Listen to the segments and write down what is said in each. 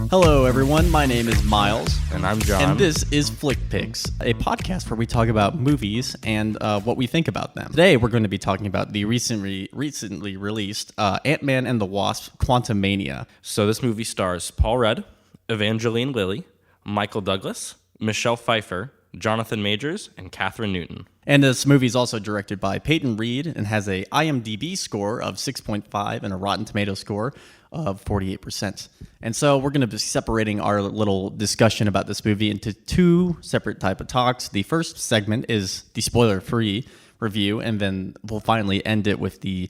Hello, everyone. My name is Miles. And I'm John. And this is Flick Picks, a podcast where we talk about movies and what we think about them. Today, we're going to be talking about the recently released Ant-Man and the Wasp: Quantumania. So this movie stars Paul Rudd, Evangeline Lilly, Michael Douglas, Michelle Pfeiffer, Jonathan Majors, and Catherine Newton. And this movie is also directed by Peyton Reed and has a IMDb score of 6.5 and a Rotten Tomato score of 48%. And so we're going to be separating our little discussion about this movie into two separate type of talks. The first segment is the spoiler-free review, and then we'll finally end it with the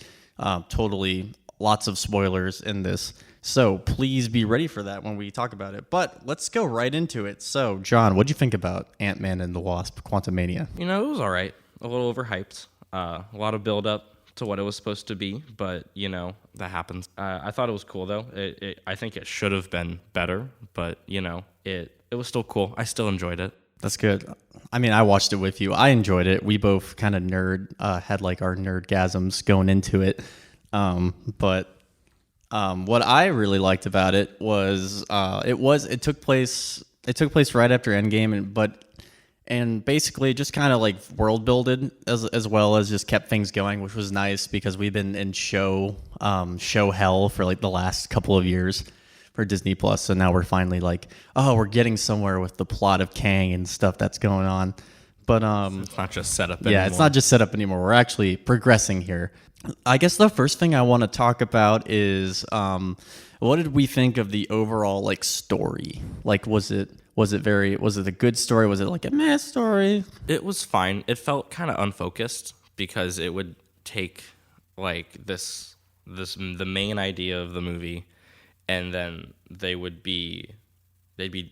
totally lots of spoilers in this. So please be ready for that when we talk about it. But let's go right into it. So, John, what do you think about Ant-Man and the Wasp: Quantumania? You know, it was all right. A little overhyped. A lot of build-up to what it was supposed to be, but, you know, that happens. I thought it was cool, though. I think it should have been better, but, you know, it was still cool. I still enjoyed it. That's good. I mean, I watched it with you. I enjoyed it. We both kind of had like our nerdgasms going into it. But what I really liked about it was it took place right after Endgame, and basically just kind of like world builded as well as just kept things going, which was nice because we've been in show hell for like the last couple of years for Disney Plus. So now we're finally like, oh, we're getting somewhere with the plot of Kang and stuff that's going on. But it's not just set up anymore. Yeah, it's not just set up anymore. We're actually progressing here. I guess the first thing I want to talk about is what did we think of the overall like story? Like, was it a good story? Was it like a meh story? It was fine. It felt kind of unfocused because it would take like the main idea of the movie, and then they'd be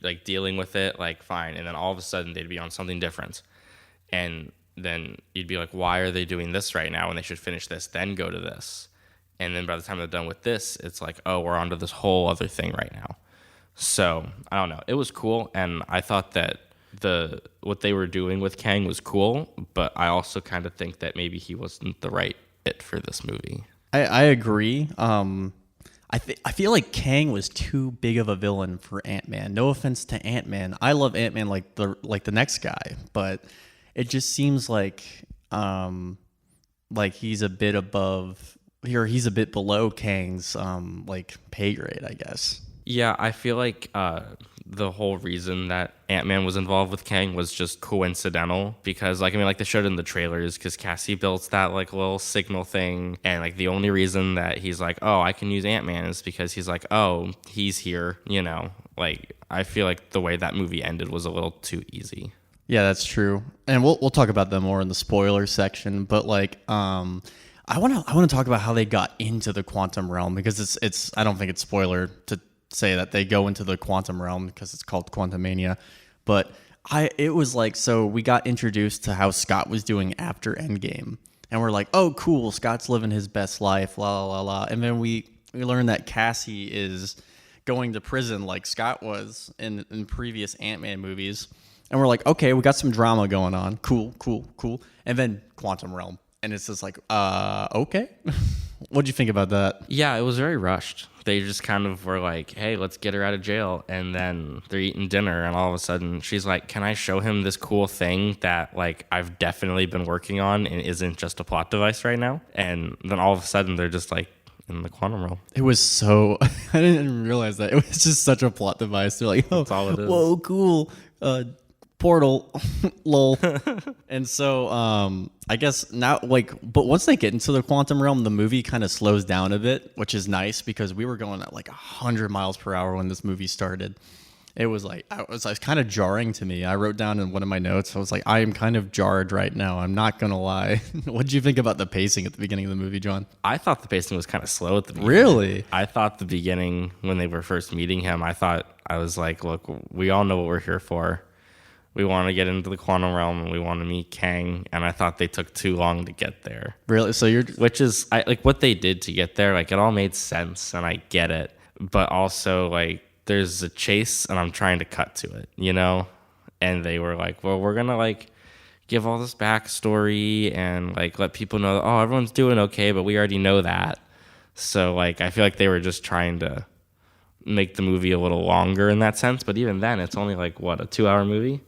like dealing with it like fine, and then all of a sudden they'd be on something different, and then you'd be like, why are they doing this right now when they should finish this, then go to this? And then by the time they're done with this, it's like, oh, we're on to this whole other thing right now. So, I don't know. It was cool, and I thought that what they were doing with Kang was cool, but I also kind of think that maybe he wasn't the right fit for this movie. I agree. I feel like Kang was too big of a villain for Ant-Man. No offense to Ant-Man. I love Ant-Man like the next guy, but it just seems like he's a bit above here. He's a bit below Kang's like pay grade, I guess. Yeah, I feel like the whole reason that Ant-Man was involved with Kang was just coincidental because, like, I mean, like they showed in the trailers because Cassie built that like little signal thing, and like the only reason that he's like, oh, I can use Ant-Man is because he's like, oh, he's here, you know. Like, I feel like the way that movie ended was a little too easy. Yeah, that's true, and we'll talk about that more in the spoiler section. But like, I want to talk about how they got into the quantum realm because it's I don't think it's spoiler to say that they go into the quantum realm because it's called Quantumania, but it was like, so we got introduced to how Scott was doing after Endgame, and we're like, oh, cool, Scott's living his best life, la la la, and then we learned that Cassie is going to prison like Scott was in previous Ant-Man movies. And we're like, okay, we got some drama going on. Cool. And then Quantum Realm. And it's just like, okay. What'd you think about that? Yeah, it was very rushed. They just kind of were like, hey, let's get her out of jail. And then they're eating dinner. And all of a sudden she's like, can I show him this cool thing that like I've definitely been working on and isn't just a plot device right now? And then all of a sudden they're just like in the quantum realm. It was so, I didn't even realize that. It was just such a plot device. They're like, oh, that's all it is. Whoa, cool. Portal, lol. And so I guess now, like, but once they get into the quantum realm, the movie kind of slows down a bit, which is nice because we were going at like 100 miles per hour when this movie started. It was like, it was kind of jarring to me. I wrote down in one of my notes, I was like, I am kind of jarred right now. I'm not going to lie. What did you think about the pacing at the beginning of the movie, John? I thought the pacing was kind of slow at the beginning. Really? I thought the beginning, when they were first meeting him, I was like, look, we all know what we're here for. We want to get into the quantum realm and we want to meet Kang, and I thought they took too long to get there. Really? So which is like what they did to get there, like it all made sense and I get it, but also like there's a chase and I'm trying to cut to it, you know? And they were like, well, we're gonna like give all this backstory and like let people know that, oh, everyone's doing okay, but we already know that. So like I feel like they were just trying to make the movie a little longer in that sense. But even then, it's only like what, a 2-hour movie?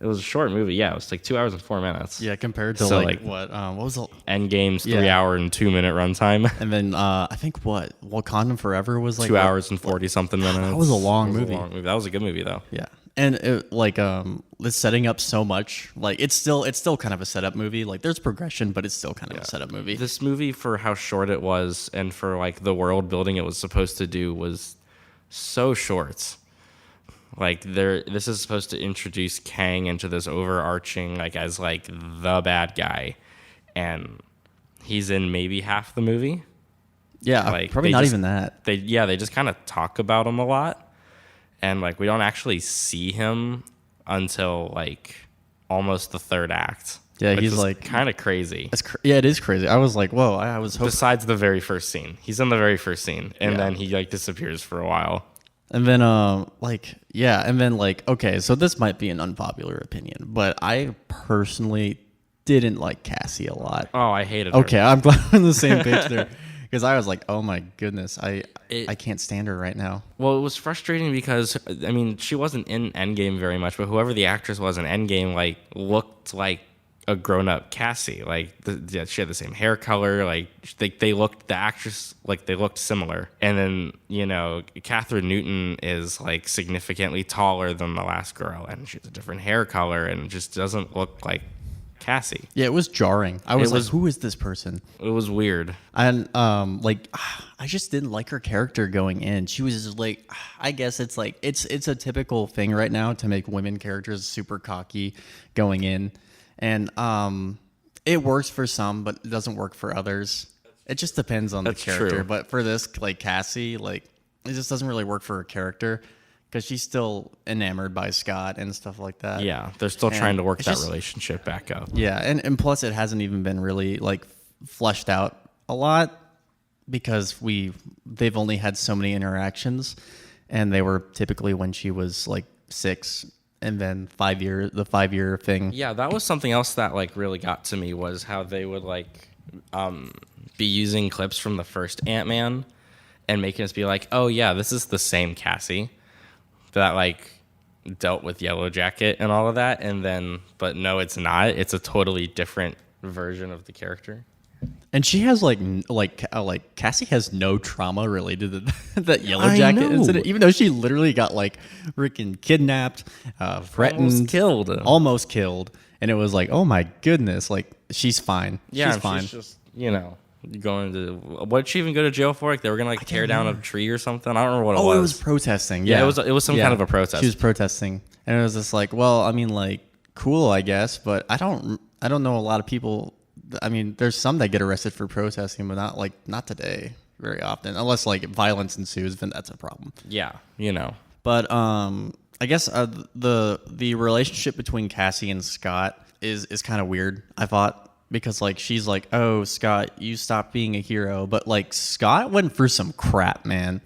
It was a short movie. Yeah, it was like 2 hours and 4 minutes. Yeah, compared to So, like what was the Endgame's Yeah. 3 hour and 2 minute runtime. and then I think Wakanda Forever was like 2 hours and 40 something minutes. That was a long movie. That was a good movie though. Yeah. And it, like it's setting up so much. Like it's still kind of a setup movie. Like there's progression, but it's still kind of a setup movie. This movie, for how short it was and for like the world building it was supposed to do, was so short. Like this is supposed to introduce Kang into this overarching, like, as like the bad guy, and he's in maybe half the movie. Yeah, Like, probably they not just- even that. They just kind of talk about him a lot, and like we don't actually see him until like almost the third act. Yeah, which he's is like- kind of crazy. Yeah, it is crazy. I was like, whoa, I was hoping. Besides the very first scene, he's in the very first scene, and Yeah. then he like disappears for a while. And then okay, so this might be an unpopular opinion, but I personally didn't like Cassie a lot. Oh, I hated her. Okay, I'm glad we're on the same page there. Because I was like, oh my goodness, I can't stand her right now. Well, it was frustrating because, I mean, she wasn't in Endgame very much, but whoever the actress was in Endgame, like, looked like a grown-up Cassie. Like, she had the same hair color. Like, they looked, the actress, like, they looked similar. And then, you know, Catherine Newton is, like, significantly taller than the last girl, and she has a different hair color and just doesn't look like Cassie. Yeah, it was jarring. I was It like, was- who is this person? It was weird. And I just didn't like her character going in. She was just like, I guess it's like it's a typical thing right now to make women characters super cocky going in, and it works for some, but it doesn't work for others. It just depends on That's the character. true. But for this, like Cassie, like it just doesn't really work for her character because she's still enamored by Scott and stuff like that. Yeah, they're still And trying to work it's that just- relationship back up. Yeah, and plus it hasn't even been really like fleshed out a lot because they've only had so many interactions, and they were typically when she was like 6, and then the 5-year thing. Yeah, that was something else that like really got to me, was how they would like be using clips from the first Ant-Man and making us be like, oh yeah, this is the same Cassie that like dealt with Yellow Jacket and all of that, and then but no, it's not. It's a totally different version of the character. And she has like Cassie has no trauma related to that Yellow I Jacket know. incident, even though she literally got like freaking kidnapped, threatened, almost killed, and it was like, oh my goodness, like she's fine. Yeah, she's and fine. she's just, you know, going to, what did she even go to jail for? Like they were gonna like tear down a tree or something. I don't remember what it was. Oh, it was protesting. Yeah, Yeah, it was some kind of a protest. She was protesting, and it was just like, well, I mean, like, cool, I guess, but I don't know a lot of people. I mean, there's some that get arrested for protesting, but not today very often, unless like violence ensues. Then that's a problem. Yeah, you know. But I guess the relationship between Cassie and Scott is kind of weird, I thought. Because like she's like, oh Scott, you stopped being a hero, but like Scott went through some crap, man.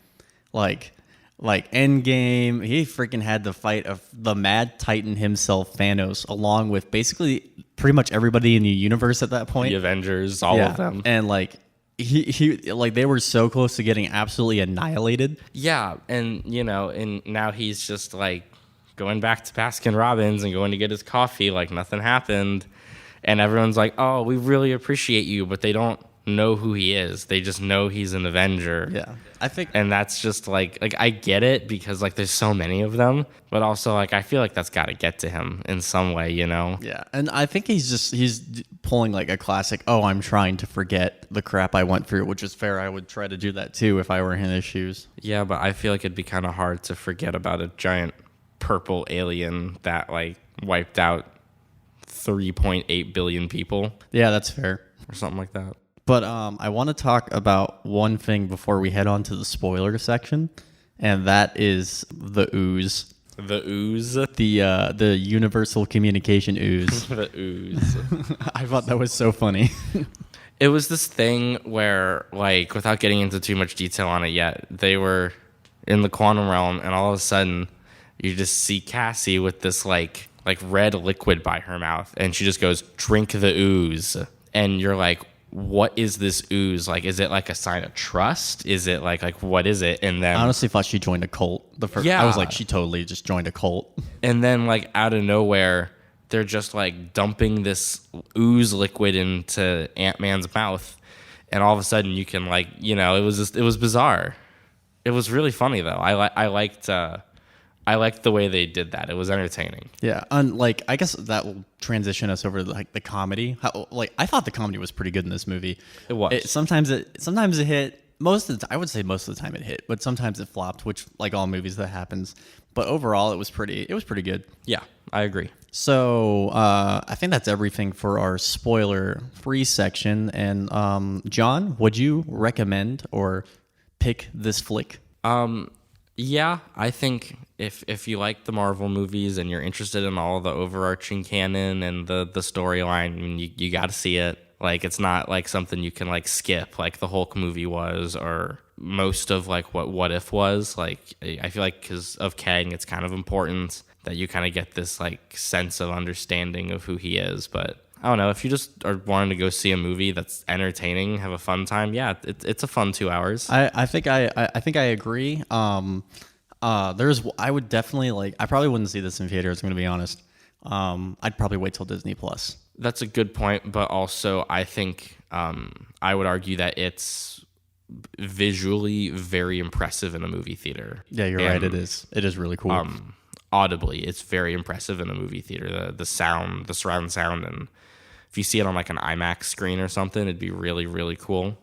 Like Endgame, he freaking had the fight of the Mad Titan himself, Thanos, along with basically pretty much everybody in the universe at that point. The Avengers, all of them. And like he like they were so close to getting absolutely annihilated. Yeah, and you know, and now he's just like going back to Baskin Robbins and going to get his coffee like nothing happened. And everyone's like, oh, we really appreciate you, but they don't know who he is. They just know he's an Avenger. Yeah, I think. And that's just like I get it because like there's so many of them, but also like I feel like that's got to get to him in some way, you know? Yeah, and I think he's pulling like a classic, oh, I'm trying to forget the crap I went through, which is fair. I would try to do that too if I were in his shoes. Yeah, but I feel like it'd be kind of hard to forget about a giant purple alien that like wiped out 3.8 billion people Yeah, that's fair. or something like that. But I want to talk about one thing before we head on to the spoiler section, and that is the ooze. The ooze. The universal communication ooze. The ooze. I thought that was so funny. It was this thing where, like, without getting into too much detail on it yet, they were in the quantum realm, and all of a sudden, you just see Cassie with this, like, like red liquid by her mouth, and she just goes, "Drink the ooze." And you're like, what is this ooze? Like, is it like a sign of trust? Is it like what is it? And then I honestly thought she joined a cult. I was like, she totally just joined a cult. And then like out of nowhere, they're just like dumping this ooze liquid into Ant-Man's mouth, and all of a sudden you can like, it was bizarre. It was really funny though. I liked the way they did that. It was entertaining. Yeah, and like I guess that will transition us over to like the comedy. I thought the comedy was pretty good in this movie. It was. Sometimes it hit. I would say most of the time it hit, but sometimes it flopped, which like all movies that happens. But overall, it was pretty good. Yeah, I agree. So I think that's everything for our spoiler-free section. And John, would you recommend or pick this flick? Yeah, I think if you like the Marvel movies and you're interested in all the overarching canon and the storyline, I mean, you got to see it. Like, it's not like something you can like skip, like the Hulk movie was, or most of like what If was. Like, I feel like because of Kang, it's kind of important that you kind of get this like sense of understanding of who he is. But I don't know, if you just are wanting to go see a movie that's entertaining, have a fun time, yeah, it's a fun 2 hours. I think I agree. I would definitely I probably wouldn't see this in theaters, I'm gonna be honest. I'd probably wait till Disney Plus. That's a good point, but also I think I would argue that it's visually very impressive in a movie theater. Yeah, you're right. It is really cool. Audibly, it's very impressive in a movie theater. The sound, the surround sound, and if you see it on like an IMAX screen or something, it'd be really, really cool.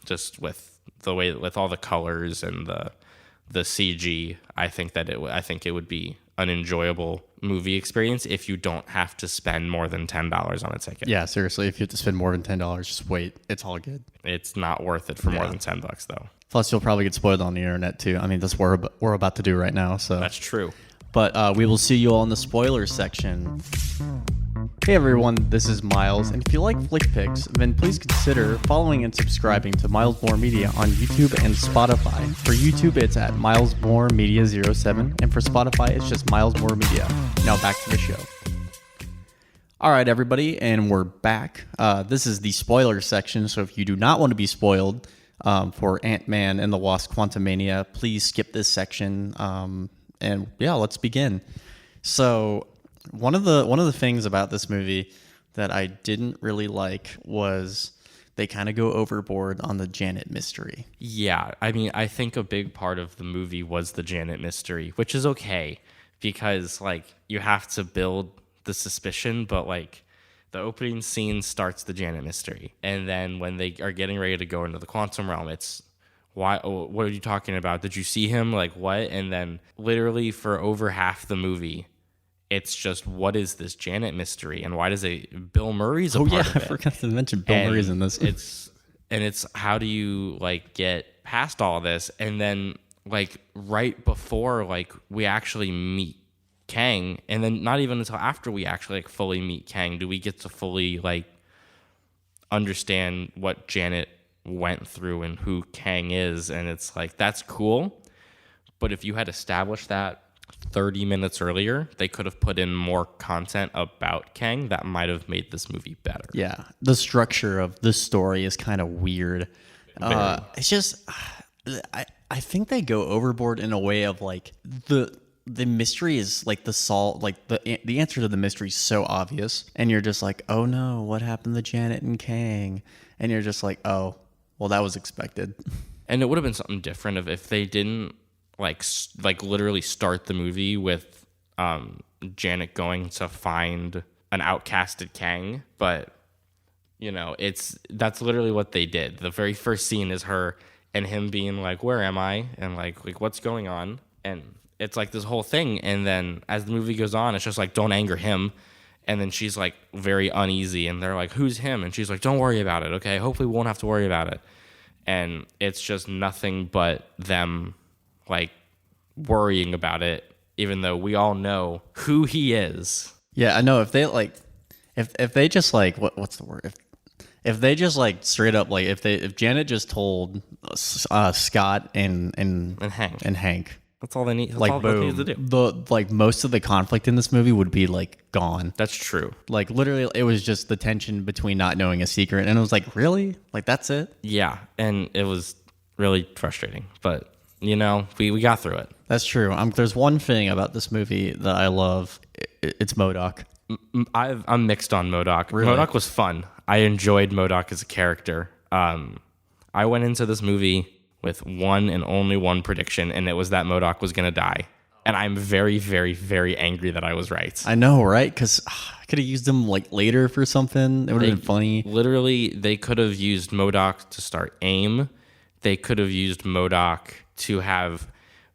Just with all the colors and the CG, I think it would be an enjoyable movie experience if you don't have to spend more than $10 on a ticket. Yeah, seriously, if you have to spend more than $10, just wait. It's all good. It's not worth it for more than $10 though. Plus, you'll probably get spoiled on the internet too. I mean, that's what we're about to do right now. So that's true. But we will see you all in the spoilers section. Hey everyone, this is Miles, and if you like flick picks, then please consider following and subscribing to Miles More Media on YouTube and Spotify. For YouTube, it's at Miles More Media 07, and for Spotify, it's just Miles More Media. Now back to the show. All right, everybody, and we're back. This is the spoiler section, so if you do not want to be spoiled for Ant-Man and the Wasp: Quantumania, please skip this section. And yeah, let's begin. So one of the things about this movie that I didn't really like was they kind of go overboard on the Janet mystery. Yeah, I mean, I think a big part of the movie was the Janet mystery, which is okay because like you have to build the suspicion, but like the opening scene starts the Janet mystery, and then when they are getting ready to go into the quantum realm, it's why? Oh, what are you talking about? Did you see him? Like what? And then literally for over half the movie, it's just what is this Janet mystery, and why does Bill Murray's a part of it? I forgot to mention Bill Murray's in this. It's how do you like get past all this, and then like right before like we actually meet Kang, and then not even until after we actually like fully meet Kang do we get to fully like understand what Janet went through and who Kang is. And it's like, that's cool, but if you had established that 30 minutes earlier, they could have put in more content about Kang that might have made this movie better. Yeah, the structure of this story is kind of weird. It's just I think they go overboard in a way of like the mystery is like the answer to the mystery is so obvious, and you're just like, oh no, what happened to Janet and Kang? And you're just like, oh, well, that was expected. And it would have been something different if they didn't like literally start the movie with Janet going to find an outcasted Kang. But that's literally what they did. The very first scene is her and him being like, where am I? And like what's going on? And it's like this whole thing. And then as the movie goes on, it's just like, don't anger him. And then she's like very uneasy, and they're like, who's him? And she's like, don't worry about it, okay? Hopefully we won't have to worry about it. And it's just nothing but them like worrying about it, even though we all know who he is. Yeah, I know. If they like, if they just like, what's the word? If they just like straight up like if Janet just told Scott and Hank That's all they need. That's Like all they need to do. most of the conflict in this movie would be like gone. That's true. Like literally, it was just the tension between not knowing a secret, and it was like, really, like that's it. Yeah, and it was really frustrating, but we got through it. That's true. There's one thing about this movie that I love. It's MODOK. I'm mixed on MODOK. Really? MODOK was fun. I enjoyed MODOK as a character. I went into this movie with one and only one prediction, and it was that MODOK was going to die. And I'm very, very, very angry that I was right. I know, right? Because I could have used him like later for something. It would have been funny. Literally, they could have used MODOK to start AIM. They could have used MODOK to have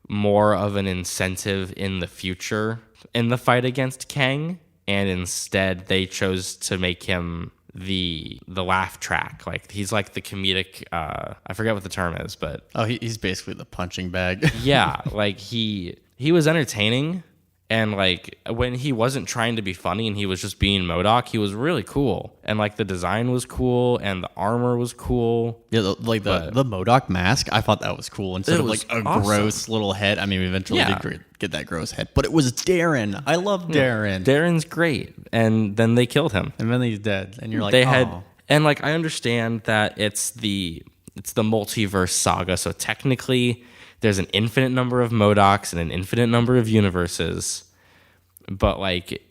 more of an incentive in the future in the fight against Kang. And instead, they chose to make him the laugh track. Like he's like the comedic I forget what the term is, but he's basically the punching bag. yeah, like he was entertaining, and like when he wasn't trying to be funny and he was just being MODOK, he was really cool, and like the design was cool and the armor was cool. Yeah, the MODOK mask, I thought that was cool instead of like a gross little head. I mean, we eventually did get that gross head, but it was Darren. I love Darren. Darren's great, and then they killed him, and then he's dead, and you're like, and like I understand that it's the multiverse saga, so technically there's an infinite number of MODOKs and an infinite number of universes. But like,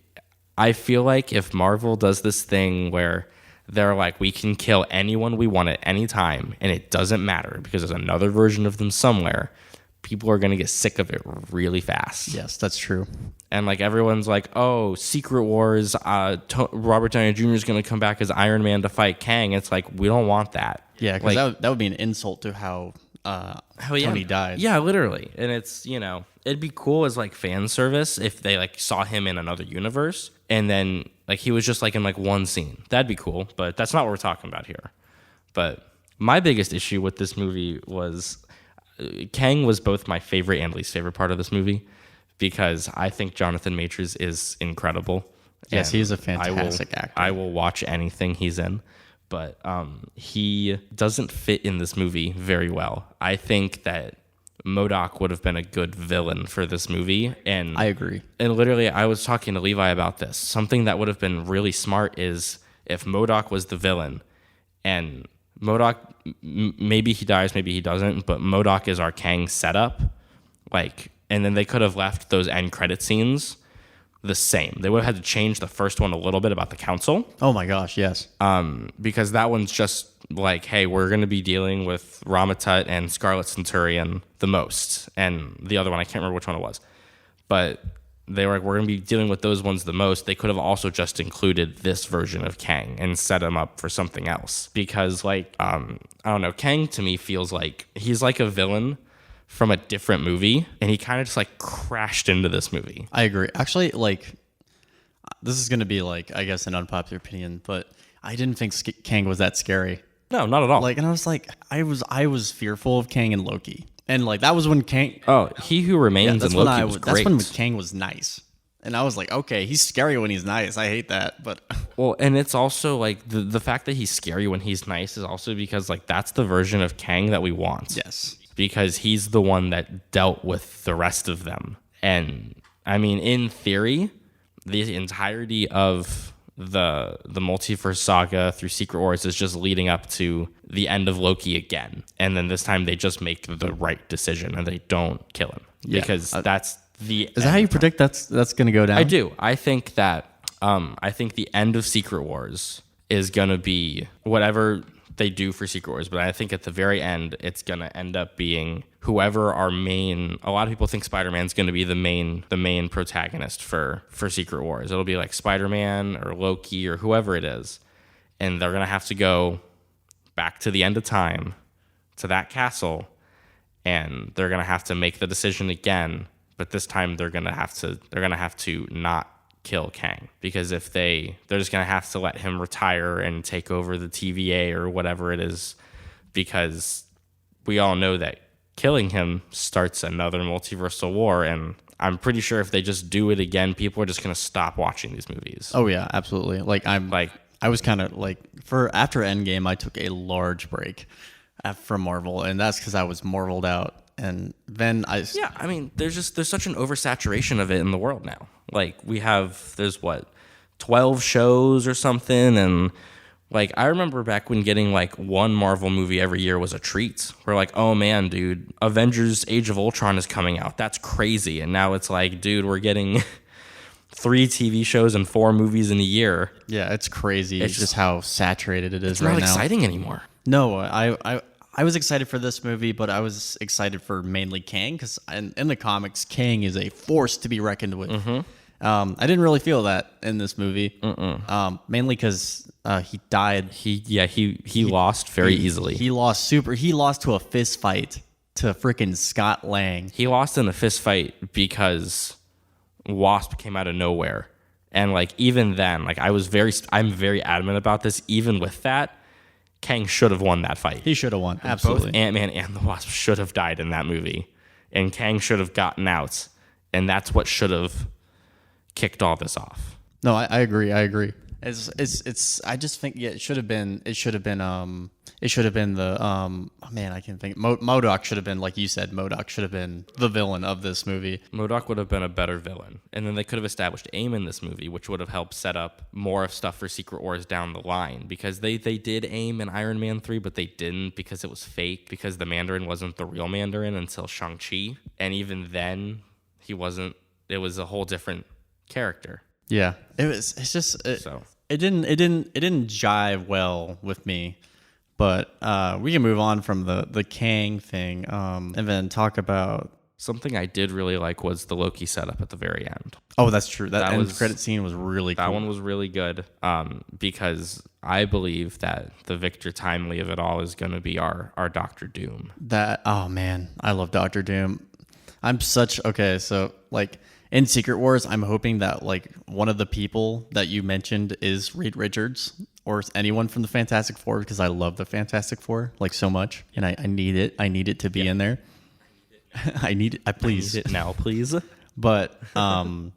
I feel like if Marvel does this thing where they're like, we can kill anyone we want at any time, and it doesn't matter because there's another version of them somewhere, people are going to get sick of it really fast. Yes, that's true. And like everyone's like, oh, Secret Wars, Robert Downey Jr. is going to come back as Iron Man to fight Kang. It's like, we don't want that. Yeah, because like, that would be an insult to how Tony died. Yeah, literally. And it's, it'd be cool as like fan service if they like saw him in another universe and then like he was just like in like one scene. That'd be cool, but that's not what we're talking about here. But my biggest issue with this movie was Kang was both my favorite and least favorite part of this movie because I think Jonathan Majors is incredible. Yes, he's a fantastic actor. I will watch anything he's in. But he doesn't fit in this movie very well. I think that MODOK would have been a good villain for this movie. And I agree. And literally, I was talking to Levi about this. Something that would have been really smart is if MODOK was the villain. And MODOK, maybe he dies, maybe he doesn't. But MODOK is our Kang setup. And then they could have left those end credit scenes the same. They would have had to change the first one a little bit about the council. Oh my gosh, yes. Because that one's just like, hey, we're going to be dealing with Ramatut and Scarlet Centurion the most. And the other one, I can't remember which one it was. But they were like, we're going to be dealing with those ones the most. They could have also just included this version of Kang and set him up for something else. Because I don't know, Kang to me feels like he's like a villain from a different movie, and he kind of just like crashed into this movie. I agree. Actually, this is going to be I guess an unpopular opinion, but I didn't think Kang was that scary. No, not at all. And I was like, I was fearful of Kang and Loki, and that was when Kang. Oh, He Who Remains and Loki was great. That's when Kang was nice, and I was like, okay, he's scary when he's nice. I hate that, but well, and it's also like the fact that he's scary when he's nice is also because that's the version of Kang that we want. Yes. Because he's the one that dealt with the rest of them. And I mean, in theory, the entirety of the multiverse saga through Secret Wars is just leading up to the end of Loki again. And then this time they just make the right decision and they don't kill him. Yeah. Because that's the Is that how you predict that's going to go down? I do. I think that the end of Secret Wars is going to be whatever they do for Secret Wars, but I think at the very end, it's going to end up being whoever our main. A lot of people think Spider-Man's going to be the main protagonist for Secret Wars. It'll be like Spider-Man or Loki or whoever it is, and they're going to have to go back to the end of time, to that castle, and they're going to have to make the decision again. But this time, they're going to have to not kill Kang, because if they're just going to have to let him retire and take over the TVA or whatever it is, because we all know that killing him starts another multiversal war, and I'm pretty sure if they just do it again, people are just going to stop watching these movies. Oh yeah, absolutely. I was kind of after Endgame, I took a large break from Marvel, and that's because I was marveled out And then Yeah, I mean, there's such an oversaturation of it in the world now. Like there's 12 shows or something, and like I remember back when getting like one Marvel movie every year was a treat. We're like, oh man, dude, Avengers: Age of Ultron is coming out. That's crazy. And now it's like, dude, we're getting 3 TV shows and 4 movies in a year. Yeah, it's crazy. It's just how saturated it is right now. It's not exciting anymore. No, I was excited for this movie, but I was excited for mainly Kang because in the comics, Kang is a force to be reckoned with. I didn't really feel that in this movie, mainly because he died. He lost very easily. He lost to a fist fight to freaking Scott Lang. He lost in a fist fight because Wasp came out of nowhere, and like even then, like I'm very adamant about this. Even with that, Kang should have won that fight. He should have won. Absolutely. Both Ant-Man and the Wasp should have died in that movie, and Kang should have gotten out, and that's what should have kicked all this off. No, I agree. It's I just think it should have been the man, I can't think. MODOK should have been, like you said, MODOK should have been the villain of this movie. MODOK would have been a better villain. And then they could have established AIM in this movie, which would have helped set up more of stuff for Secret Wars down the line. Because they did AIM in Iron Man 3, but they didn't because it was fake, because the Mandarin wasn't the real Mandarin until Shang-Chi. And even then, he wasn't. It was a whole different character. Yeah. It didn't jive well with me. But we can move on from the Kang thing and then talk about... Something I did really like was the Loki setup at the very end. Oh, that's true. That end credit scene was really cool. That one was really good because I believe that the Victor Timely of it all is going to be our Doctor Doom. Oh, man. I love Doctor Doom. So, like... In Secret Wars, I'm hoping that like one of the people that you mentioned is Reed Richards or anyone from the Fantastic Four, because I love the Fantastic Four like so much, and I need it. I need it to be in there. I need it. Please. I need it now, please. But I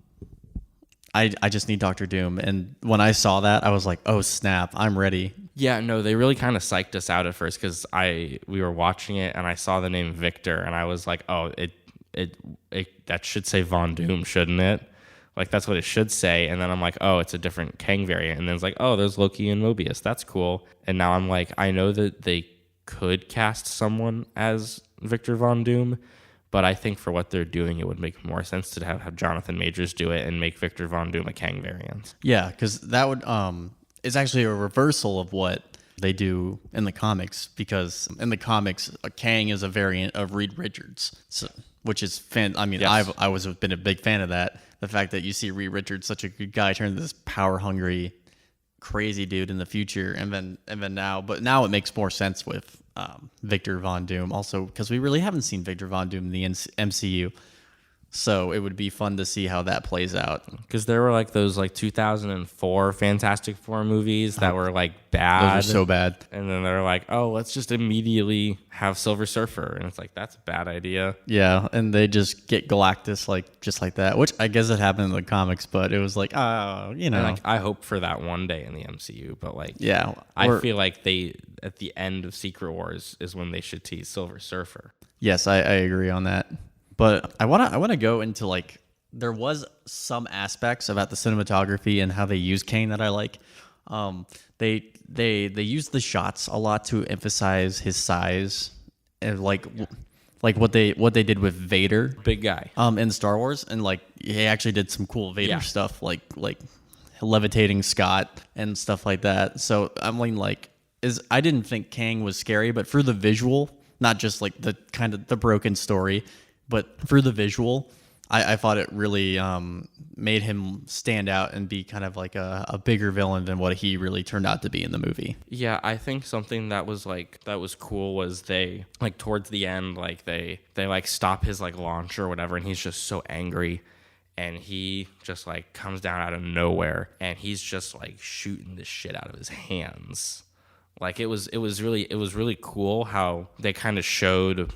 just need Doctor Doom, and when I saw that, I was like, oh snap, I'm ready. Yeah, no, they really kind of psyched us out at first because we were watching it and I saw the name Victor and I was like, oh, it that should say Von Doom, shouldn't it? Like that's what it should say. And then I'm like, oh, it's a different Kang variant. And then it's like, oh, there's Loki and Mobius. That's cool. And now I'm like, I know that they could cast someone as Victor Von Doom, but I think for what they're doing, it would make more sense to have Jonathan Majors do it and make Victor Von Doom a Kang variant. Yeah, because that would it's actually a reversal of what they do in the comics, because in the comics, Kang is a variant of Reed Richards, which is yes. I was been a big fan of that. The fact that you see Reed Richards, such a good guy, turn into this power hungry, crazy dude in the future, and then now it makes more sense with Victor Von Doom, also because we really haven't seen Victor Von Doom in the MCU. So it would be fun to see how that plays out. Because there were like those like 2004 Fantastic Four movies that were like bad. Those were so bad. And then they're like, oh, let's just immediately have Silver Surfer. And it's like, that's a bad idea. Yeah, and they just get Galactus just like that, which I guess it happened in the comics, but it was like, And like, I hope for that one day in the MCU, but like, yeah, I feel like they, at the end of Secret Wars is when they should tease Silver Surfer. Yes, I agree on that. But I wanna go into like, there was some aspects about the cinematography and how they use Kang that I like. They use the shots a lot to emphasize his size, and like what they did with Vader, big guy, in Star Wars, and like he actually did some cool Vader stuff, like levitating Scott and stuff like that. So I mean, I didn't think Kang was scary, but for the visual, not just like the kind of the broken story. But for the visual, I thought it really made him stand out and be kind of like a bigger villain than what he really turned out to be in the movie. Yeah, I think something that was cool was they like towards the end, like they like stop his like launch or whatever, and he's just so angry, and he just like comes down out of nowhere, and he's just like shooting the shit out of his hands. Like it was really cool how they kind of showed.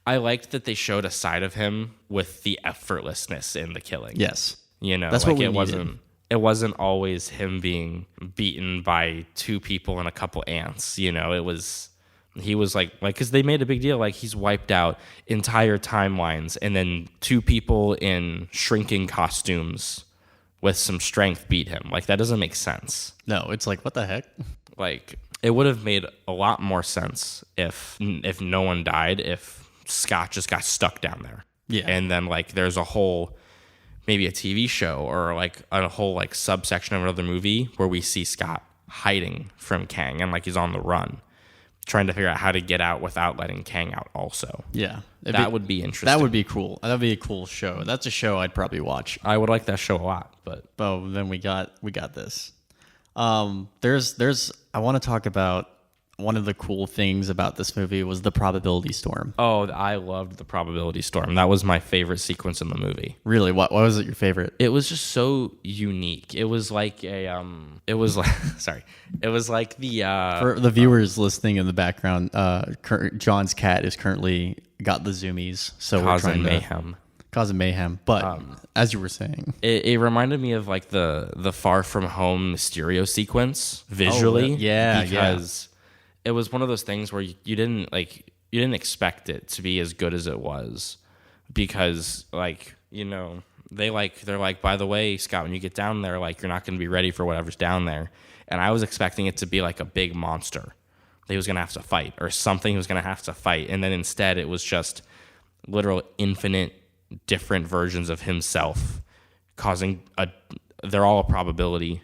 I liked that they showed a side of him with the effortlessness in the killing. Yes. That's like what it wasn't always him being beaten by 2 people and a couple ants. It was He was like, because they made a big deal, like he's wiped out entire timelines, and then two people in shrinking costumes with some strength beat him. Like, that doesn't make sense. No, it's like, what the heck? Like, it would have made a lot more sense if no one died, if Scott just got stuck down there. Yeah. And then, like, there's a whole, maybe a TV show or like a whole like subsection of another movie where we see Scott hiding from Kang and like he's on the run, trying to figure out how to get out without letting Kang out also. Yeah. That would be interesting. That would be cool. That would be a cool show. That's a show I'd probably watch. I would like that show a lot, but then we got this. There's I want to talk about one of the cool things about this movie was the probability storm. oh, I loved the probability storm. That was my favorite sequence in the movie. Really, what was it your favorite? It was just so unique. It was like it was like sorry. It was like the For the viewers listening in the background, John's cat is currently got the zoomies, so we're trying mayhem. Causing mayhem. But as you were saying, It reminded me of like the Far From Home Mysterio sequence visually. Because it was one of those things where you didn't expect it to be as good as it was, because like, you know, they're like, by the way, Scott, when you get down there, like, you're not going to be ready for whatever's down there. And I was expecting it to be like a big monster that he was going to have to fight, or something he was going to have to fight. And then instead it was just literal infinite different versions of himself causing they're all a probability,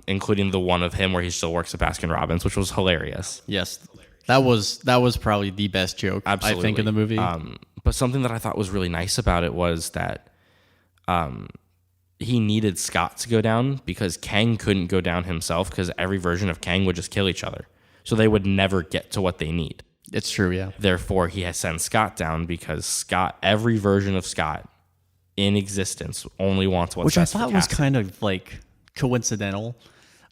including the one of him where he still works at Baskin Robbins, which was hilarious. yes, that was probably the best joke, Absolutely. I think, in the movie. But something that I thought was really nice about it was that he needed Scott to go down, because Kang couldn't go down himself, because every version of Kang would just kill each other. So they would never get to what they need. It's true, yeah. Therefore, he has sent Scott down, because every version of Scott in existence only wants what's Which I best for thought was Cassie. kind of like coincidental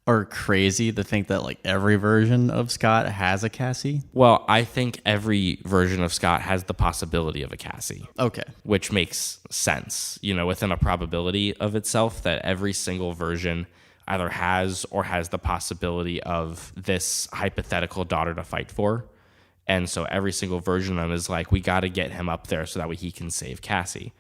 or crazy to think that like every version of Scott has a Cassie. Well, I think every version of Scott has the possibility of a Cassie. Okay. Which makes sense, you know, within a probability of itself, that every single version either has or has the possibility of this hypothetical daughter to fight for. And so every single version of them is like, we got to get him up there so that way he can save Cassie.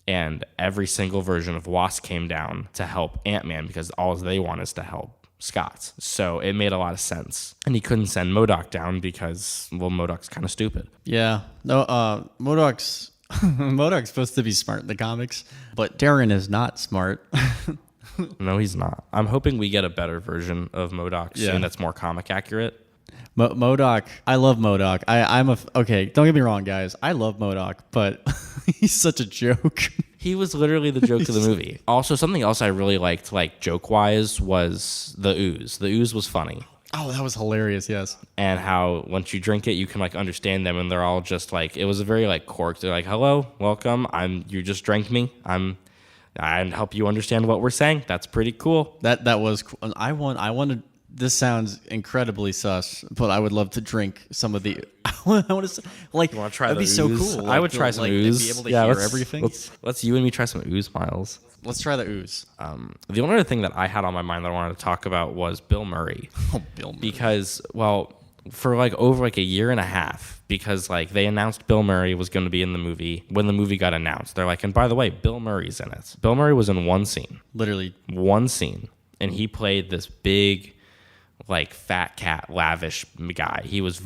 And every single version of Wasp came down to help Ant-Man, because all they want is to help Scott. So it made a lot of sense. And he couldn't send MODOK down because, well, MODOK's kind of stupid. Yeah. No, MODOK's MODOK's supposed to be smart in the comics, but Darren is not smart. No, he's not. I'm hoping we get a better version of MODOK soon that's more comic accurate. MODOK, I love MODOK. Okay, don't get me wrong, guys. I love MODOK, but he's such a joke. He was literally the joke of the movie. Also, something else I really liked, like joke-wise, was the ooze. The ooze was funny. Oh, that was hilarious, yes. And how once you drink it, you can like understand them, and they're all just like, it was a very like corked. They're like, hello, welcome. You just drank me. I help you understand what we're saying. That's pretty cool. That was cool. I wanted. This sounds incredibly sus, but I would love to drink some of the. I want to like. You want to try that'd the be so ooze? cool. I would try some ooze. Be able to hear let's, everything. Let's you and me try some ooze, Miles. Let's try the ooze. The only other thing that I had on my mind that I wanted to talk about was Bill Murray. Oh, Bill Murray. Because, well, for like over like a year and a half, because like they announced Bill Murray was going to be in the movie when the movie got announced. They're like, and by the way, Bill Murray's in it. Bill Murray was in one scene. Literally one scene, and he played this big, like fat cat, lavish guy. He was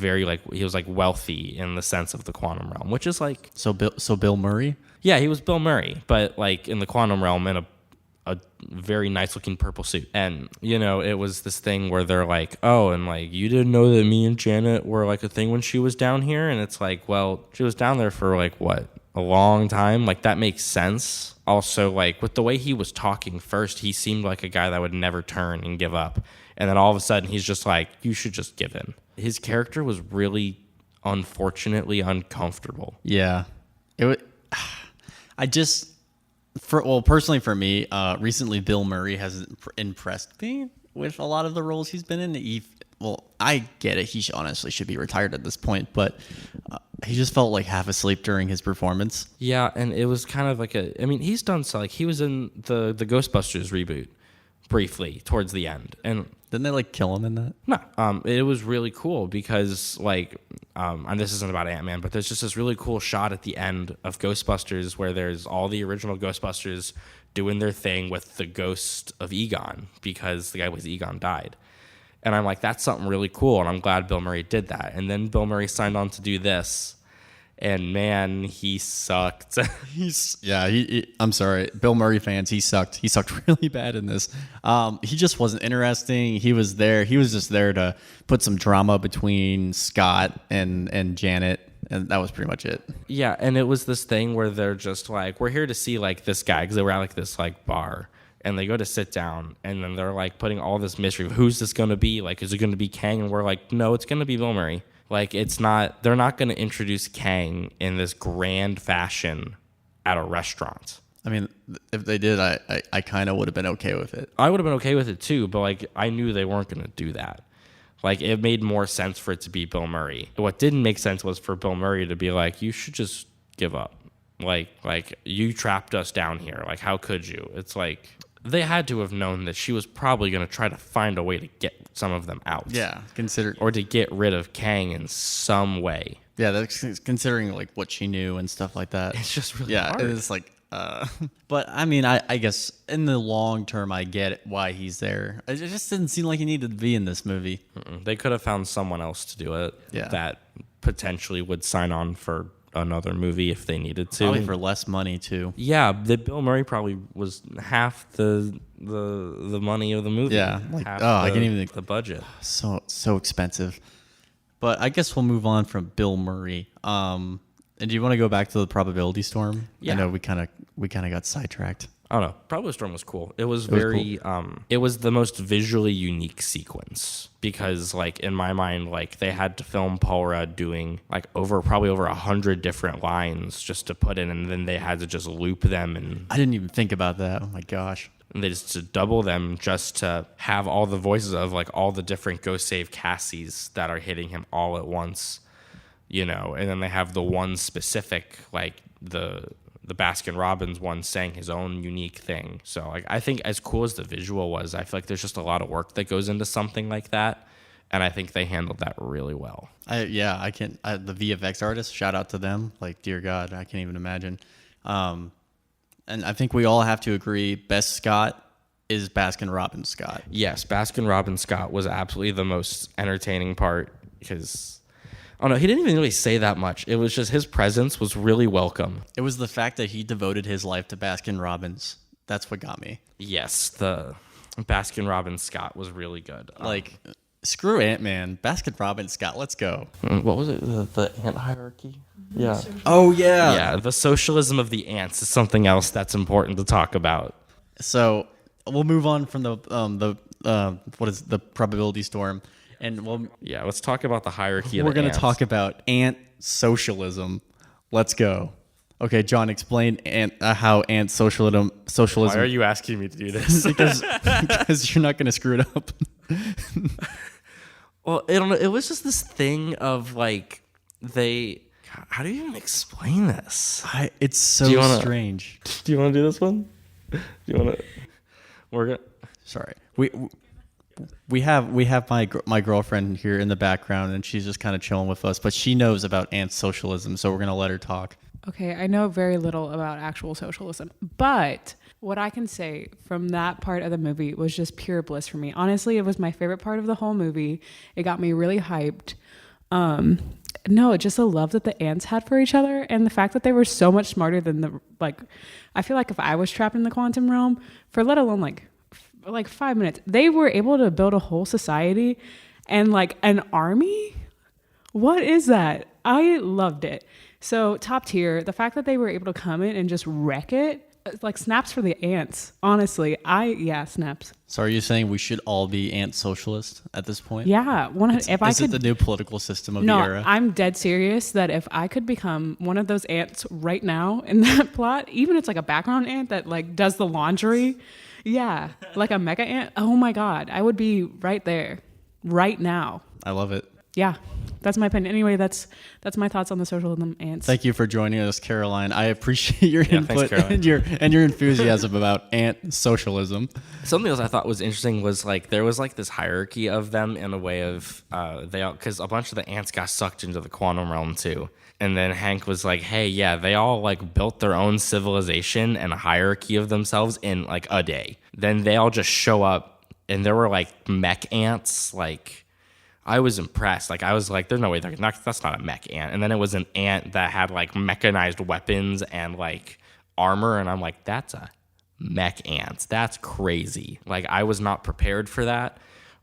wealthy in the sense of the quantum realm, which is like so Bill Murray. Yeah, he was Bill Murray, but like in the quantum realm in a very nice looking purple suit. And, you know, it was this thing where they're like, oh, and like, you didn't know that me and Janet were like a thing when she was down here? And it's like, well, she was down there for like, what, a long time? Like, that makes sense. Also, like, with the way he was talking first, he seemed like a guy that would never turn and give up. And then all of a sudden, he's just like, you should just give in. His character was really, unfortunately, uncomfortable. Yeah. Personally for me, recently Bill Murray has impressed me with a lot of the roles he's been in. I get it. He honestly should be retired at this point, but he just felt like half asleep during his performance. Yeah, and it was kind of like he's done so. Like, he was in the Ghostbusters reboot briefly towards the end. And didn't they like kill him in that? no, it was really cool because like, and this isn't about Ant-Man, but there's just this really cool shot at the end of Ghostbusters where there's all the original Ghostbusters doing their thing with the ghost of Egon because the guy with Egon died. And I'm like, that's something really cool, and I'm glad Bill Murray did that. And then Bill Murray signed on to do this, and man, he sucked. I'm sorry, Bill Murray fans, he sucked. He sucked really bad in this. He just wasn't interesting. He was just there to put some drama between Scott and Janet, and that was pretty much it. Yeah, and it was this thing where they're just like, we're here to see like this guy, because they were at like this like bar. And they go to sit down, and then they're like putting all this mystery of who's this going to be? Like, is it going to be Kang? And we're like, no, it's going to be Bill Murray. Like, it's not, they're not going to introduce Kang in this grand fashion at a restaurant. I mean, if they did, I kind of would have been okay with it. I would have been okay with it too, but like, I knew they weren't going to do that. Like, it made more sense for it to be Bill Murray. What didn't make sense was for Bill Murray to be like, you should just give up. Like you trapped us down here. Like, how could you? It's like, they had to have known that she was probably going to try to find a way to get some of them out. Yeah, or to get rid of Kang in some way. Yeah, that's considering like what she knew and stuff like that. It's just really hard. It's like, but I mean, I guess in the long term, I get it, why he's there. It just didn't seem like he needed to be in this movie. They could have found someone else to do it. Yeah. That potentially would sign on for another movie if they needed to. Probably for less money too. Yeah, the Bill Murray probably was half the money of the movie. Yeah, like I can't even think the budget. So expensive. But I guess we'll move on from Bill Murray. And do you want to go back to the probability storm? Yeah. I know we kind of got sidetracked. I don't know. Probability Storm was cool. It was very, it was the most visually unique sequence because, like, in my mind, like, they had to film Paul Rudd doing, like, probably over 100 different lines just to put in, and then they had to just loop them. And I didn't even think about that. Oh, my gosh. And they just to double them just to have all the voices of, like, all the different Go Save Cassies that are hitting him all at once, you know, and then they have the one specific, like, the Baskin Robbins one saying his own unique thing. So like, I think as cool as the visual was, I feel like there's just a lot of work that goes into something like that. And I think they handled that really well. The VFX artists, shout out to them. Like, dear God, I can't even imagine. And I think we all have to agree, best Scott is Baskin Robbins Scott. Yes, Baskin Robbins Scott was absolutely the most entertaining part because... Oh, no, he didn't even really say that much. It was just his presence was really welcome. It was the fact that he devoted his life to Baskin Robbins. That's what got me. Yes, the Baskin Robbins Scott was really good. Screw Ant-Man. Baskin Robbins Scott, let's go. What was it? The ant hierarchy? Yeah. Oh, yeah. Yeah, the socialism of the ants is something else that's important to talk about. So we'll move on from the probability storm. And let's talk about the hierarchy of the ants. We're going to talk about ant socialism. Let's go. Okay, John, explain how ant socialism. Why are you asking me to do this? because you're not going to screw it up. Well, it was just this thing of like how do you even explain this? It's so strange. Do you want to do this one? Do you want to? We're gonna. Sorry, we have my girlfriend here in the background, and she's just kind of chilling with us. But she knows about ant socialism, so we're gonna let her talk. Okay, I know very little about actual socialism, but what I can say from that part of the movie was just pure bliss for me. Honestly, it was my favorite part of the whole movie. It got me really hyped. Just the love that the ants had for each other, and the fact that they were so much smarter than I feel like if I was trapped in the quantum realm, for let alone like 5 minutes, they were able to build a whole society and like an army. What is that? I loved it. So top tier, the fact that they were able to come in and just wreck it, like snaps for the ants. Honestly, snaps. So are you saying we should all be ant socialists at this point? Yeah. Is it the new political system of the era? No, I'm dead serious that if I could become one of those ants right now in that plot, even it's like a background ant that like does the laundry. Yeah, like a mega ant. Oh my God, I would be right there, right now. I love it. Yeah, That's my opinion. Anyway, that's my thoughts on the socialism ants. Thank you for joining us, Caroline. I appreciate your thanks, input Caroline. and your enthusiasm about ant socialism. Something else I thought was interesting was like there was like this hierarchy of them in a way of because a bunch of the ants got sucked into the quantum realm too. And then Hank was like, hey, yeah, they all like built their own civilization and a hierarchy of themselves in like a day. Then they all just show up and there were like mech ants. Like I was impressed. Like I was like, there's no way that's not a mech ant. And then it was an ant that had like mechanized weapons and like armor. And I'm like, that's a mech ant. That's crazy. Like I was not prepared for that.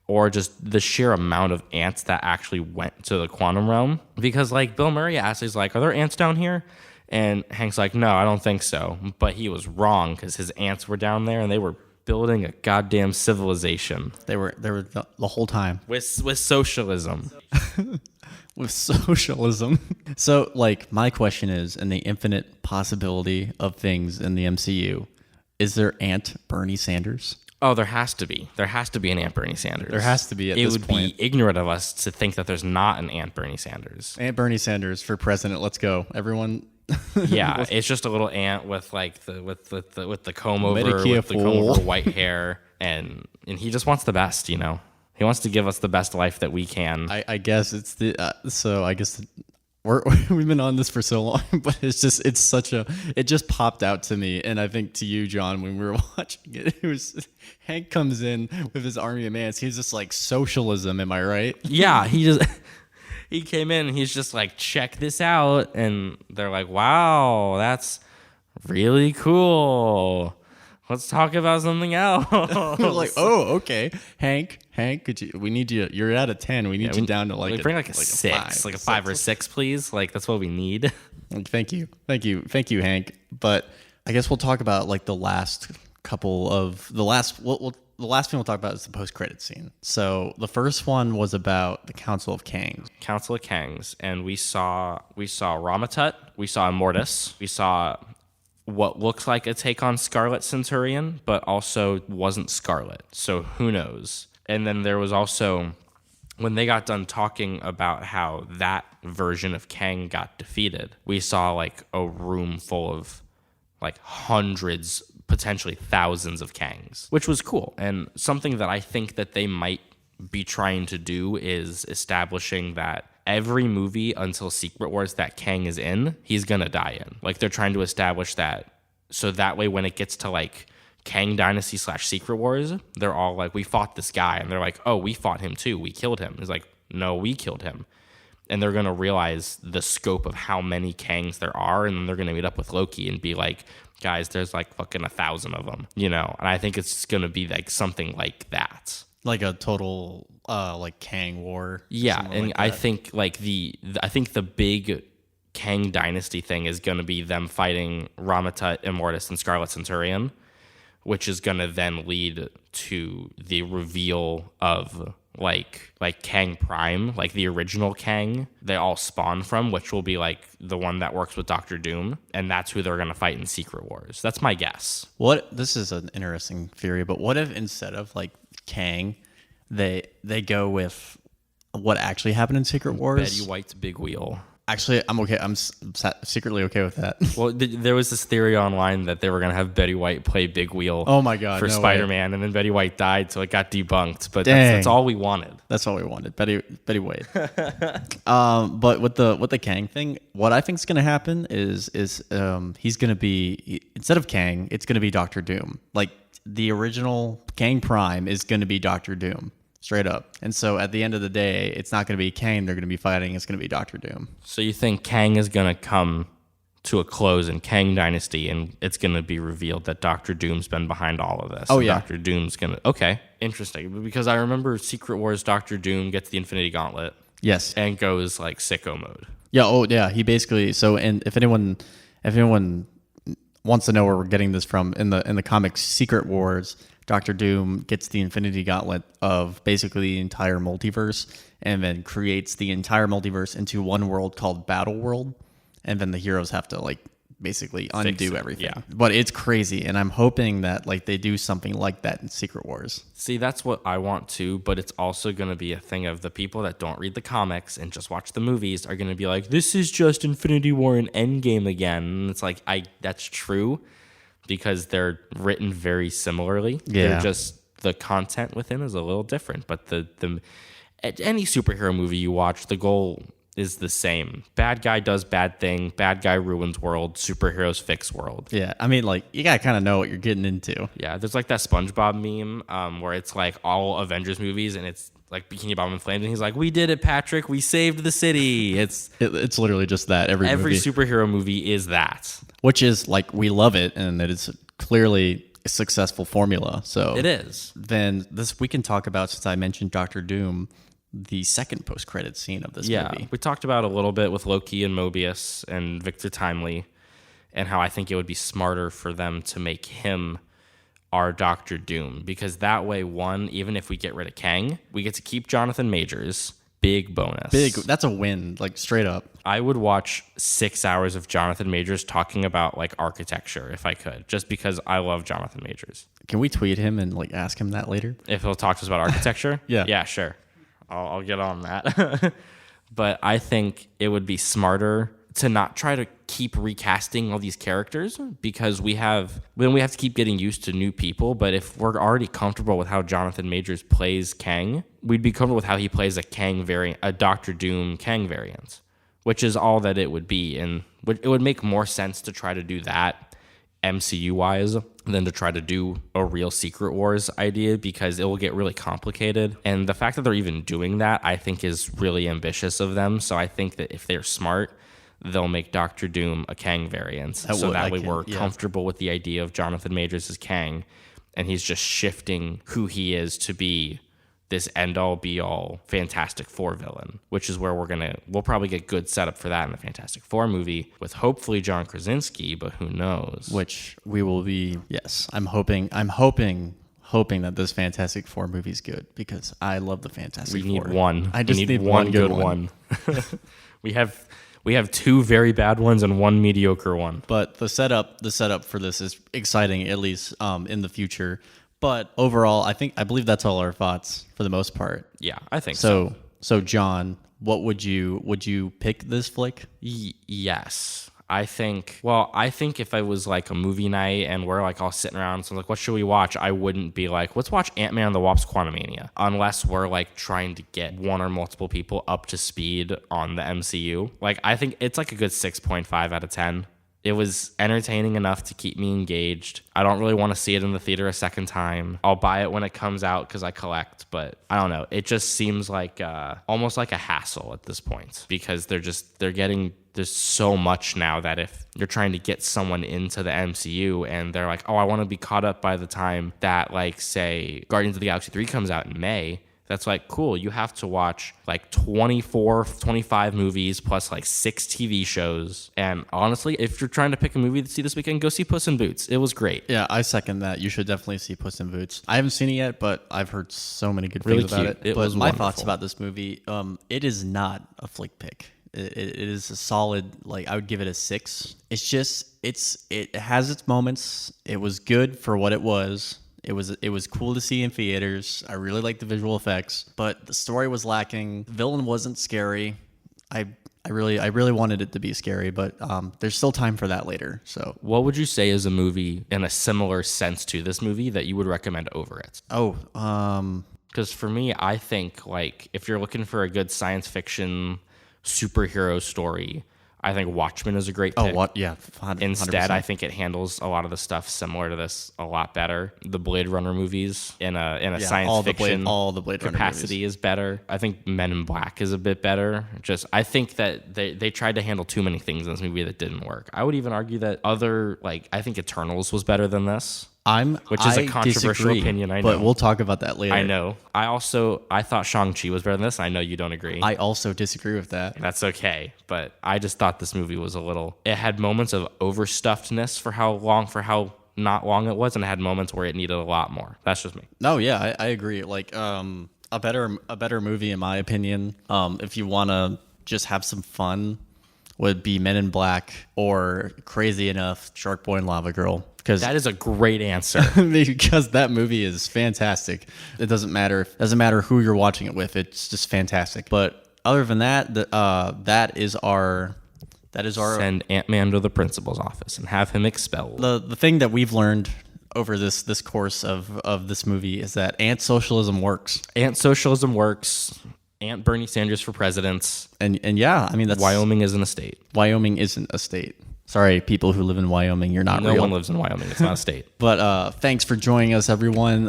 Or just the sheer amount of ants that actually went to the quantum realm. Because, like, Bill Murray asked, he's like, are there ants down here? And Hank's like, no, I don't think so. But he was wrong because his ants were down there and they were building a goddamn civilization. They were the whole time. With socialism. With socialism. So, like, my question is, in the infinite possibility of things in the MCU, is there Ant Bernie Sanders? Oh, there has to be. There has to be an Ant Bernie Sanders. There has to be at this point. It would be ignorant of us to think that there's not an Ant Bernie Sanders. Ant Bernie Sanders for president. Let's go, everyone. Yeah, it's just a little ant with like the comb over, Medicare with the comb over white hair, and he just wants the best. You know, he wants to give us the best life that we can. I guess it's the so I guess we've been on this for so long, but it just popped out to me, and I think to you, John, when we were watching it, it was Hank comes in with his army of ants. He's just like socialism. Am I right? Yeah, he came in and he's just like, check this out, and they're like, wow, that's really cool. Let's talk about something else. We're like, oh, okay, Hank, we need you. You're at a 10. We need you down to like bring like a 6, like a 5 or 6, please. Like that's what we need. Thank you, Hank. But I guess we'll talk about like the last couple of the last thing we'll talk about is the post-credit scene. So the first one was about the Council of Kangs. Council of Kangs, and we saw Ramatut, we saw Immortus, we saw what looks like a take on Scarlet Centurion, but also wasn't Scarlet. So who knows? And then there was also, when they got done talking about how that version of Kang got defeated, we saw like a room full of like hundreds, potentially thousands of Kangs, which was cool. And something that I think that they might be trying to do is establishing that every movie until Secret Wars that Kang is in, he's gonna die in. Like they're trying to establish that, so that way when it gets to like Kang Dynasty / Secret Wars, they're all like, we fought this guy, and they're like, oh, we fought him too, we killed him. He's like, no, we killed him. And they're gonna realize the scope of how many Kangs there are, and then they're gonna meet up with Loki and be like, guys, there's like fucking 1,000 of them, you know. And I think it's gonna be like something like that. Like a total like Kang war. Yeah, and like I think like I think the big Kang Dynasty thing is going to be them fighting Ramatut, Immortus, and Scarlet Centurion, which is going to then lead to the reveal of like Kang Prime, like the original Kang they all spawn from, which will be like the one that works with Doctor Doom, and that's who they're going to fight in Secret Wars. That's my guess. This is an interesting theory, but what if instead of like Kang, they go with what actually happened in Secret Wars? Betty White's big wheel. Actually, I'm okay. I'm secretly okay with that. Well, there was this theory online that they were going to have Betty White play Big Wheel. Oh my God, for no Spider-Man, way. and then Betty White died, so it got debunked. But Dang. that's all we wanted. That's all we wanted. Betty White. But with the Kang thing, what I think is going to happen is he's going to be, instead of Kang, it's going to be Doctor Doom. Like the original Kang Prime is going to be Doctor Doom. Straight up. And so at the end of the day, it's not going to be Kang they're going to be fighting. It's going to be Doctor Doom. So you think Kang is going to come to a close in Kang Dynasty, and it's going to be revealed that Doctor Doom's been behind all of this? Oh, yeah. Doctor Doom's going to... Okay, interesting. Because I remember Secret Wars, Doctor Doom gets the Infinity Gauntlet. Yes. And goes, like, sicko mode. Yeah, oh, yeah. He basically... So, and if anyone wants to know where we're getting this from, in the comics Secret Wars... Doctor Doom gets the Infinity Gauntlet of basically the entire multiverse and then creates the entire multiverse into one world called Battle World. And then the heroes have to like basically undo it, everything. yeah. But it's crazy, and I'm hoping that like they do something like that in Secret Wars. See, that's what I want too, but it's also going to be a thing of the people that don't read the comics and just watch the movies are going to be like, this is just Infinity War and Endgame again. And it's like, that's true because they're written very similarly. Yeah. They're just, the content within is a little different, but any superhero movie you watch, the goal is the same. Bad guy does bad thing, bad guy ruins world, superheroes fix world. Yeah, I mean, like, you gotta kind of know what you're getting into. Yeah, there's like that SpongeBob meme where it's like all Avengers movies and it's like Bikini Bottom and Flames and he's like, we did it, Patrick, we saved the city. It's literally just that every movie. superhero movie is that. Which is like, we love it, and it is clearly a successful formula. So It is. Then we can talk about, since I mentioned Doctor Doom, the second post-credit scene of this movie. We talked about a little bit with Loki and Mobius and Victor Timely and how I think it would be smarter for them to make him our Doctor Doom, because that way, one, even if we get rid of Kang, we get to keep Jonathan Majors. Big bonus. That's a win, like straight up. I would watch 6 hours of Jonathan Majors talking about like architecture if I could, just because I love Jonathan Majors. Can we tweet him and like ask him that later? If he'll talk to us about architecture? Yeah, sure. I'll get on that. But I think it would be smarter to not try to keep recasting all these characters, because we have to keep getting used to new people. But if we're already comfortable with how Jonathan Majors plays Kang, we'd be comfortable with how he plays a Kang variant, a Doctor Doom Kang variant, which is all that it would be. And it would make more sense to try to do that MCU-wise than to try to do a real Secret Wars idea, because it will get really complicated. And the fact that they're even doing that, I think, is really ambitious of them. So I think that if they're smart, they'll make Doctor Doom a Kang variant. That way we're comfortable with the idea of Jonathan Majors as Kang, and he's just shifting who he is to be this end-all, be-all Fantastic Four villain, which is where we'll probably get good setup for that in the Fantastic Four movie with hopefully John Krasinski, but who knows? Which we will be. Yes, I'm hoping that this Fantastic Four movie is good, because I love the Fantastic Four. We need one. I just need one good one. We have two very bad ones and one mediocre one. But the setup for this is exciting, at least in the future. But overall, I believe that's all our thoughts for the most part. Yeah, I think so. So John, what would you pick this flick? Yes. I think if I was like a movie night and we're like all sitting around, so like, what should we watch? I wouldn't be like, let's watch Ant-Man and the Wasp: Quantumania, unless we're like trying to get one or multiple people up to speed on the MCU. Like, I think it's like a good 6.5 out of 10. It was entertaining enough to keep me engaged. I don't really want to see it in the theater a second time. I'll buy it when it comes out because I collect, but I don't know. It just seems like almost like a hassle at this point, because there's so much now that if you're trying to get someone into the MCU and they're like, oh, I want to be caught up by the time that, like, say, Guardians of the Galaxy 3 comes out in May, that's like, cool, you have to watch like 24, 25 movies plus like 6 TV shows. And honestly, if you're trying to pick a movie to see this weekend, go see Puss in Boots. It was great. Yeah, I second that. You should definitely see Puss in Boots. I haven't seen it yet, but I've heard so many good things about it. It but was my wonderful. thoughts about this movie, it is not a flick pick. It is a solid, like, I would give it a 6. It's just, it has its moments. It was good for what it was. It was cool to see in theaters. I really liked the visual effects, but the story was lacking. The villain wasn't scary. I really wanted it to be scary, but there's still time for that later. So, what would you say is a movie in a similar sense to this movie that you would recommend over it? Because for me, I think, like, if you're looking for a good science fiction superhero story, I think Watchmen is a great pick. 100%. Instead, I think it handles a lot of the stuff similar to this a lot better. The Blade Runner movies in a science fiction all the Blade Runner capacity movies is better. I think Men in Black is a bit better. I think that they tried to handle too many things in this movie that didn't work. I would even argue that I think Eternals was better than this. Which is a controversial opinion, I know. But we'll talk about that later. I know. I thought Shang-Chi was better than this. I know you don't agree. I also disagree with that. That's okay. But I just thought this movie was it had moments of overstuffedness for how not long it was, and it had moments where it needed a lot more. That's just me. No, yeah, I agree. Like, a better movie, in my opinion, if you want to just have some fun, would be Men in Black or, crazy enough, Shark Boy and Lava Girl. Because That is a great answer. because that movie is fantastic. It doesn't matter who you're watching it with. It's just fantastic. But other than that, that is our Send Ant-Man to the principal's office and have him expelled. the thing that we've learned over this course of this movie is that ant socialism works. Ant socialism works. Ant Bernie Sanders for president. And yeah, I mean, that's Wyoming isn't a state. Wyoming isn't a state. Sorry, people who live in Wyoming, you're not No real. one lives in Wyoming. It's not a state. But thanks for joining us, everyone.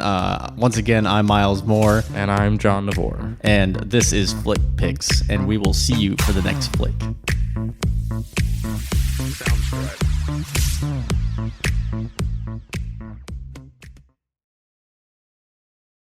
Once again, I'm Miles Moore, And I'm John Navor. and this is Flick Picks, and we will see you for the next flick. Sounds good.